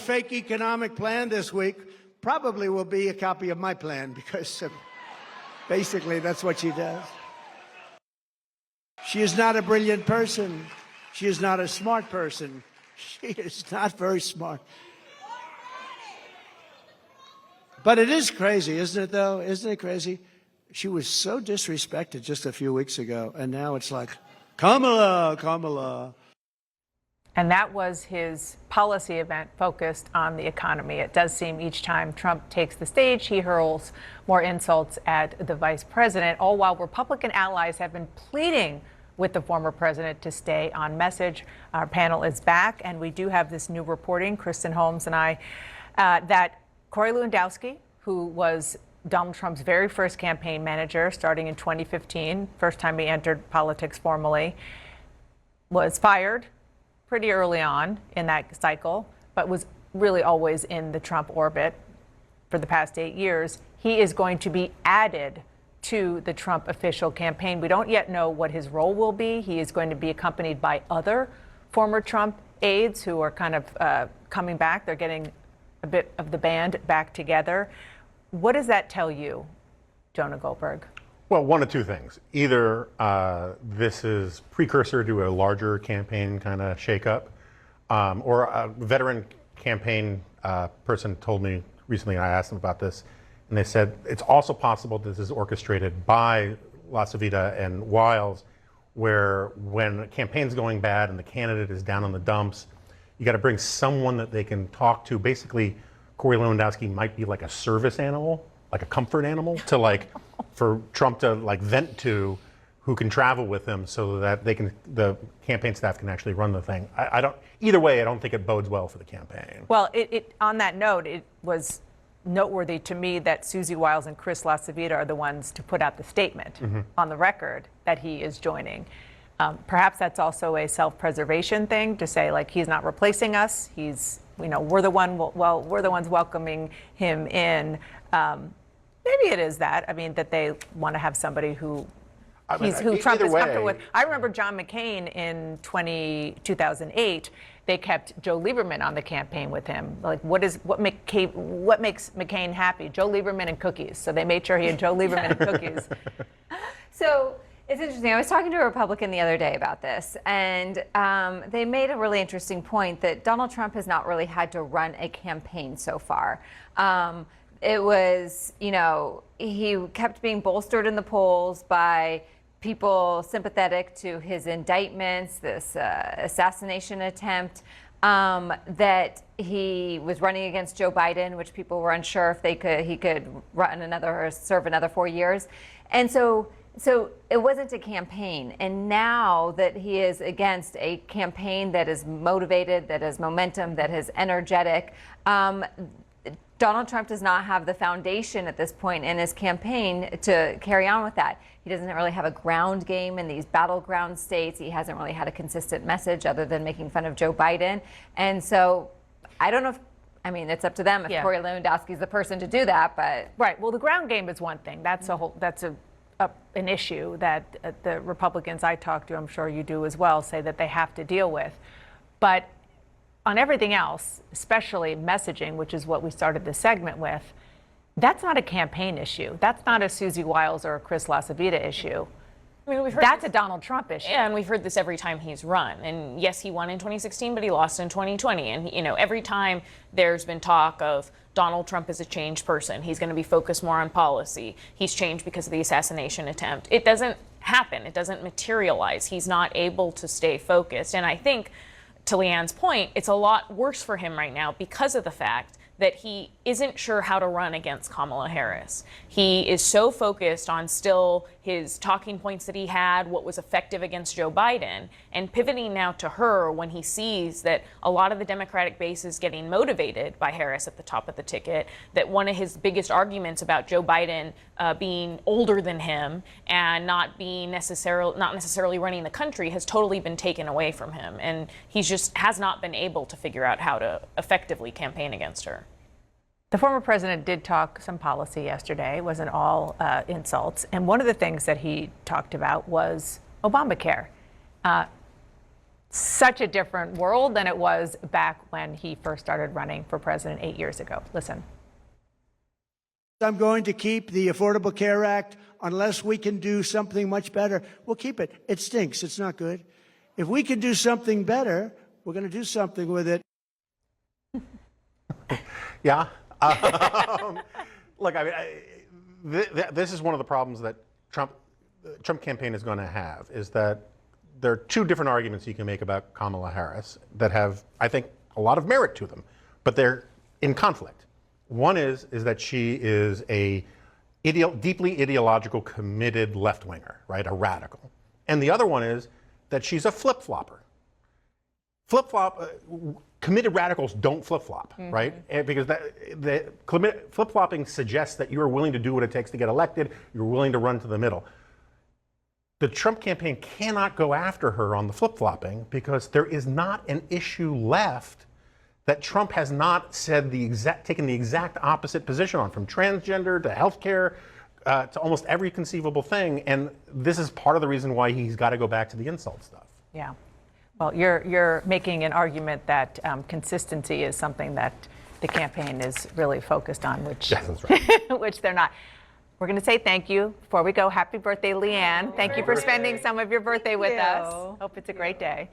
fake economic plan this week probably will be a copy of my plan, because basically that's what she does. She is not a brilliant person. She is not a smart person. She is not very smart. But it is crazy, isn't it, though? Isn't it crazy? She was so disrespected just a few weeks ago, and now it's like, Kamala, Kamala. And that was his policy event focused on the economy. It does seem each time Trump takes the stage, he hurls more insults at the vice president, all while Republican allies have been pleading with the former president to stay on message. Our panel is back, and we do have this new reporting, Kristen Holmes and I, that Corey Lewandowski, who was Donald Trump's very first campaign manager starting in 2015, first time he entered politics formally, was fired pretty early on in that cycle, but was really always in the Trump orbit for the past 8 years. He is going to be added to the Trump official campaign. We don't yet know what his role will be. He is going to be accompanied by other former Trump aides who are kind of coming back. They're getting a bit of the band back together. What does that tell you, Jonah Goldberg? Well, one of two things. Either this is precursor to a larger campaign kind of shakeup, or a veteran campaign person told me recently, and I asked them about this, and they said it's also possible this is orchestrated by LaCivita and Wiles, where when a campaign's going bad and the candidate is down in the dumps, you got to bring someone that they can talk to. Basically, Corey Lewandowski might be like a service animal, like a comfort animal, to like for Trump to like vent to, who can travel with him so that they can, the campaign staff can actually run the thing. I don't. Either way, I don't think it bodes well for the campaign. Well, on that note, it was noteworthy to me that Susie Wiles and Chris LaCivita are the ones to put out the statement on the record that he is joining. Perhaps that's also a self-preservation thing to say, like, he's not replacing us. He's, you know, we're the ones welcoming him in. Maybe it is that. I mean, that they want to have somebody who Trump is comfortable with. I remember John McCain in 2008. They kept Joe Lieberman on the campaign with him. Like, what makes McCain happy? Joe Lieberman and cookies. So they made sure he had Joe Lieberman and cookies. So it's interesting. I was talking to a Republican the other day about this, and they made a really interesting point that Donald Trump has not really had to run a campaign so far. It was, you know, he kept being bolstered in the polls by people sympathetic to his indictments, this assassination attempt, that he was running against Joe Biden, which people were unsure if he could run another or serve another 4 years. And so it wasn't a campaign. And now that he is against a campaign that is motivated, that has momentum, that is energetic, Donald Trump does not have the foundation at this point in his campaign to carry on with that. He doesn't really have a ground game in these battleground states. He hasn't really had a consistent message other than making fun of Joe Biden. And so I don't know if, I mean, it's up to them if Corey Lewandowski is the person to do that, but. Right. Well, the ground game is one thing. That's an issue that the Republicans I talk to, I'm sure you do as well, say that they have to deal with. But on everything else, especially messaging, which is what we started this segment with, that's not a campaign issue. That's not a Susie Wiles or a Chris LaCivita issue. I mean, that's a Donald Trump issue. And we've heard this every time he's run. And yes, he won in 2016, but he lost in 2020. And, you know, every time there's been talk of Donald Trump is a changed person, he's going to be focused more on policy, he's changed because of the assassination attempt. It doesn't happen. It doesn't materialize. He's not able to stay focused. And I think, to Leanne's point, it's a lot worse for him right now because of the fact that he isn't sure how to run against Kamala Harris. He is so focused on still his talking points that he had, what was effective against Joe Biden, and pivoting now to her when he sees that a lot of the Democratic base is getting motivated by Harris at the top of the ticket, that one of his biggest arguments about Joe Biden being older than him and not necessarily running the country has totally been taken away from him. And he just has not been able to figure out how to effectively campaign against her. The former president did talk some policy yesterday. It wasn't all insults. And one of the things that he talked about was Obamacare. such a different world than it was back when he first started running for president 8 years ago. Listen. I'm going to keep the Affordable Care Act unless we can do something much better. We'll keep it. It stinks. It's not good. If we can do something better, we're going to do something with it. Yeah. Look, I mean, this is one of the problems that Trump campaign is going to have, is that there are two different arguments you can make about Kamala Harris that have, I think, a lot of merit to them, but they're in conflict. One is that she is a deeply ideological, committed left-winger, right, a radical. And the other one is that she's a flip-flopper. Committed radicals don't flip-flop, right? Because flip-flopping suggests that you are willing to do what it takes to get elected, you're willing to run to the middle. The Trump campaign cannot go after her on the flip-flopping because there is not an issue left that Trump has not said taken the exact opposite position on, from transgender to healthcare to almost every conceivable thing. And this is part of the reason why he's got to go back to the insult stuff. Yeah. Well, you're making an argument that consistency is something that the campaign is really focused on, which, yes, that's right. which they're not. We're going to say thank you before we go. Happy birthday, Leanne. Thank you for spending some of your birthday with us. Hope it's a great day.